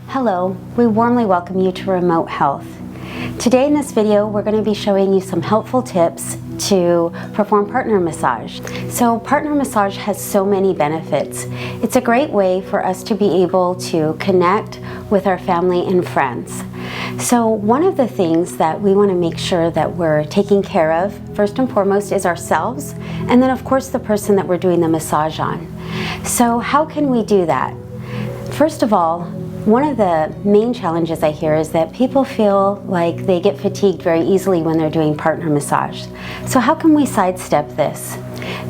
Hello, we warmly welcome you to Remote Health. Today in this video, we're going to be showing you some helpful tips to perform partner massage. So partner massage has so many benefits. It's a great way for us to be able to connect with our family and friends. So one of the things that we want to make sure that we're taking care of, first and foremost, is ourselves, and then of course the person that we're doing the massage on. So how can we do that? First of all, one of the main challenges I hear is that people feel like they get fatigued very easily when they're doing partner massage. So how can we sidestep this?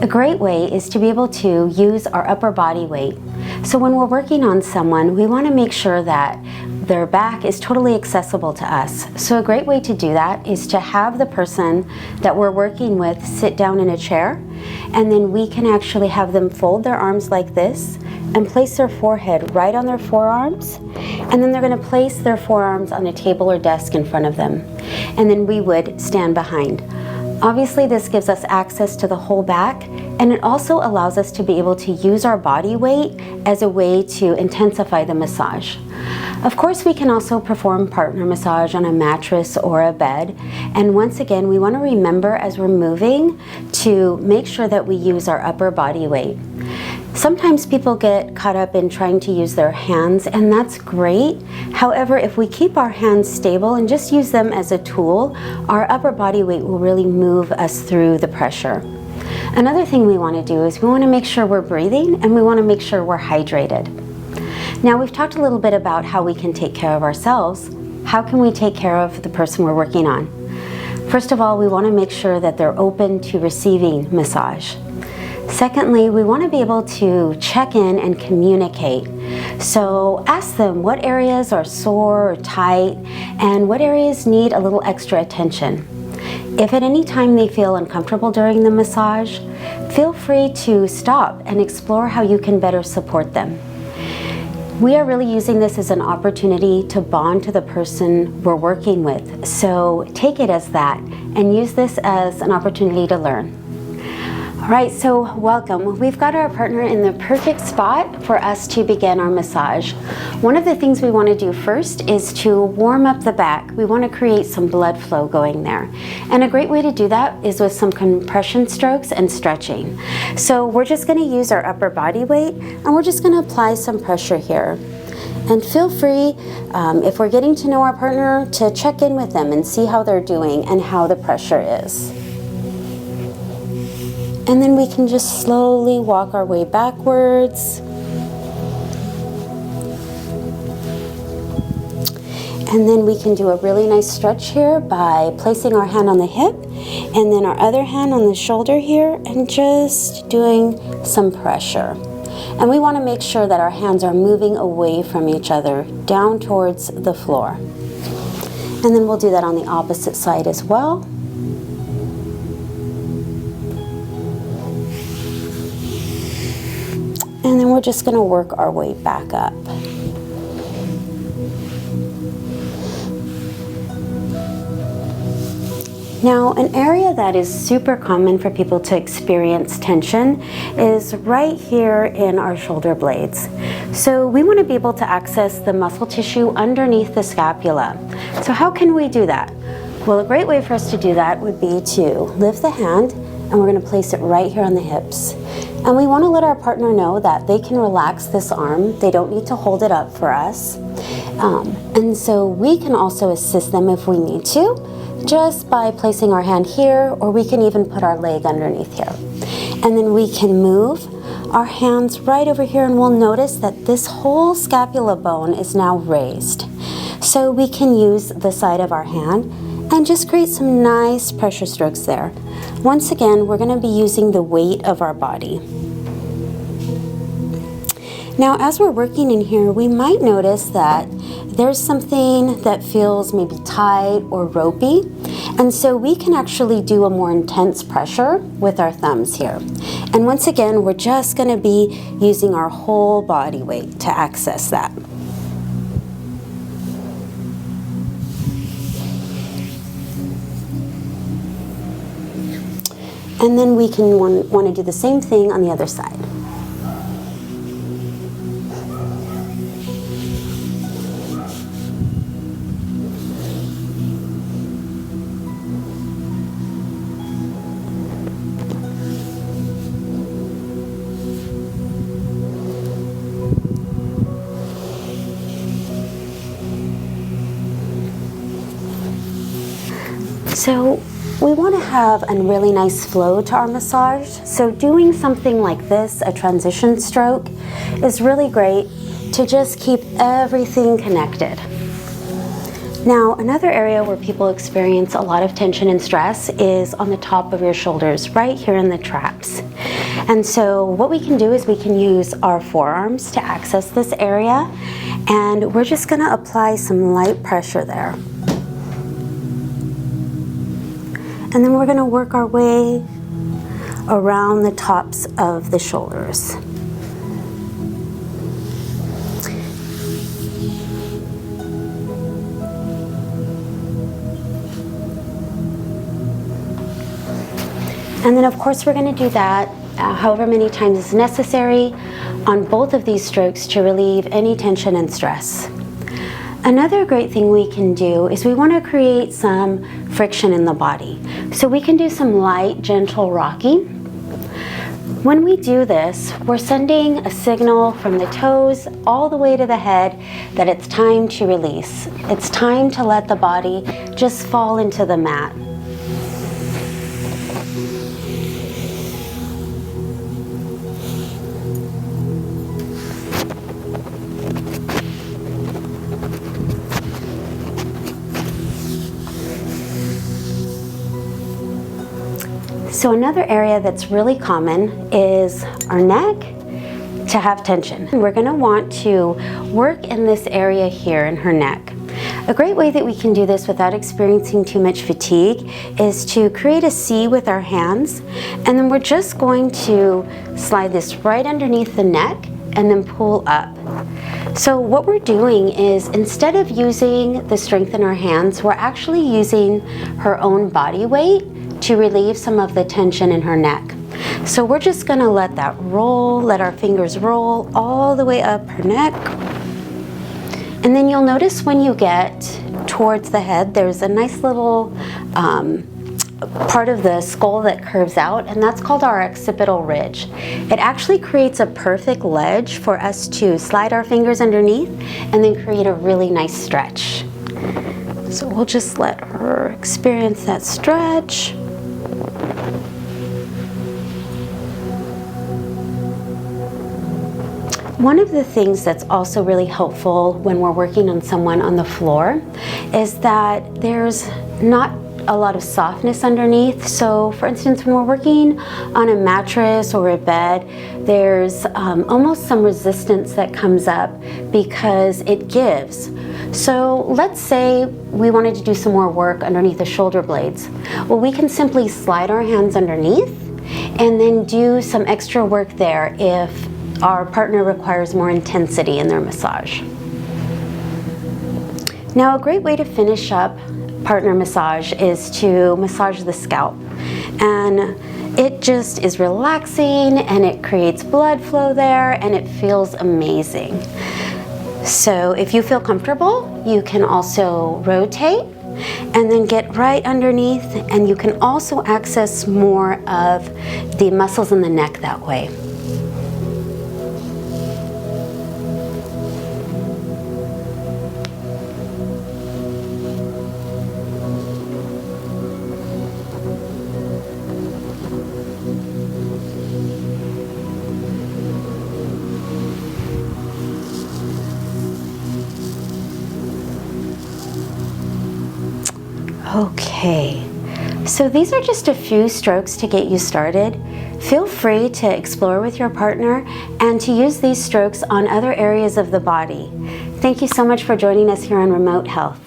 A great way is to be able to use our upper body weight. So when we're working on someone, we want to make sure that their back is totally accessible to us. So a great way to do that is to have the person that we're working with sit down in a chair, and then we can actually have them fold their arms like this and place their forehead right on their forearms, and then they're going to place their forearms on a table or desk in front of them, and then we would stand behind. Obviously this gives us access to the whole back, and it also allows us to be able to use our body weight as a way to intensify the massage. Of course, we can also perform partner massage on a mattress or a bed, and once again we want to remember as we're moving to make sure that we use our upper body weight. Sometimes people get caught up in trying to use their hands, and that's great. However, if we keep our hands stable and just use them as a tool, our upper body weight will really move us through the pressure. Another thing we want to do is we want to make sure we're breathing, and we want to make sure we're hydrated. Now, we've talked a little bit about how we can take care of ourselves. How can we take care of the person we're working on? First of all, we want to make sure that they're open to receiving massage. Secondly, we want to be able to check in and communicate. So ask them what areas are sore or tight and what areas need a little extra attention. If at any time they feel uncomfortable during the massage, feel free to stop and explore how you can better support them. We are really using this as an opportunity to bond to the person we're working with. So take it as that and use this as an opportunity to learn. All right, so welcome. We've got our partner in the perfect spot for us to begin our massage. One of the things we want to do first is to warm up the back. We want to create some blood flow going there. And a great way to do that is with some compression strokes and stretching. So we're just going to use our upper body weight, and we're just going to apply some pressure here. And feel free, if we're getting to know our partner, to check in with them and see how they're doing and how the pressure is. And then we can just slowly walk our way backwards. And then we can do a really nice stretch here by placing our hand on the hip and then our other hand on the shoulder here and just doing some pressure. And we want to make sure that our hands are moving away from each other, down towards the floor. And then we'll do that on the opposite side as well. And then we're just going to work our way back up. Now, an area that is super common for people to experience tension is right here in our shoulder blades. So we want to be able to access the muscle tissue underneath the scapula. So how can we do that? Well, a great way for us to do that would be to lift the hand, and we're going to place it right here on the hips. And we want to let our partner know that they can relax this arm. They don't need to hold it up for us. And so we can also assist them if we need to, just by placing our hand here, or we can even put our leg underneath here. And then we can move our hands right over here, and we'll notice that this whole scapula bone is now raised. So we can use the side of our hand and just create some nice pressure strokes there. Once again, we're going to be using the weight of our body. Now, as we're working in here, we might notice that there's something that feels maybe tight or ropey, and so we can actually do a more intense pressure with our thumbs here. And once again, we're just going to be using our whole body weight to access that. And then we can want to do the same thing on the other side. So we want to have a really nice flow to our massage. So doing something like this, a transition stroke, is really great to just keep everything connected. Now, another area where people experience a lot of tension and stress is on the top of your shoulders, right here in the traps. And so what we can do is we can use our forearms to access this area, and we're just going to apply some light pressure there. And then we're going to work our way around the tops of the shoulders. And then of course we're going to do that however many times is necessary on both of these strokes to relieve any tension and stress. Another great thing we can do is we want to create some friction in the body. So we can do some light, gentle rocking. When we do this, we're sending a signal from the toes all the way to the head that it's time to release. It's time to let the body just fall into the mat. So another area that's really common is our neck to have tension. And we're going to want to work in this area here in her neck. A great way that we can do this without experiencing too much fatigue is to create a C with our hands, and then we're just going to slide this right underneath the neck and then pull up. So what we're doing is, instead of using the strength in our hands, we're actually using her own body weight to relieve some of the tension in her neck. So we're just going to let that roll, let our fingers roll all the way up her neck. And then you'll notice when you get towards the head, there's a nice little part of the skull that curves out, and that's called our occipital ridge. It actually creates a perfect ledge for us to slide our fingers underneath and then create a really nice stretch. So we'll just let her experience that stretch. One of the things that's also really helpful when we're working on someone on the floor is that there's not a lot of softness underneath. So for instance, when we're working on a mattress or a bed, there's almost some resistance that comes up because it gives. So let's say we wanted to do some more work underneath the shoulder blades. Well, we can simply slide our hands underneath and then do some extra work there if our partner requires more intensity in their massage. Now, a great way to finish up partner massage is to massage the scalp. And it just is relaxing, and it creates blood flow there, and it feels amazing. So if you feel comfortable, you can also rotate and then get right underneath, and you can also access more of the muscles in the neck that way. Okay, so these are just a few strokes to get you started. Feel free to explore with your partner and to use these strokes on other areas of the body. Thank you so much for joining us here on Remote Health.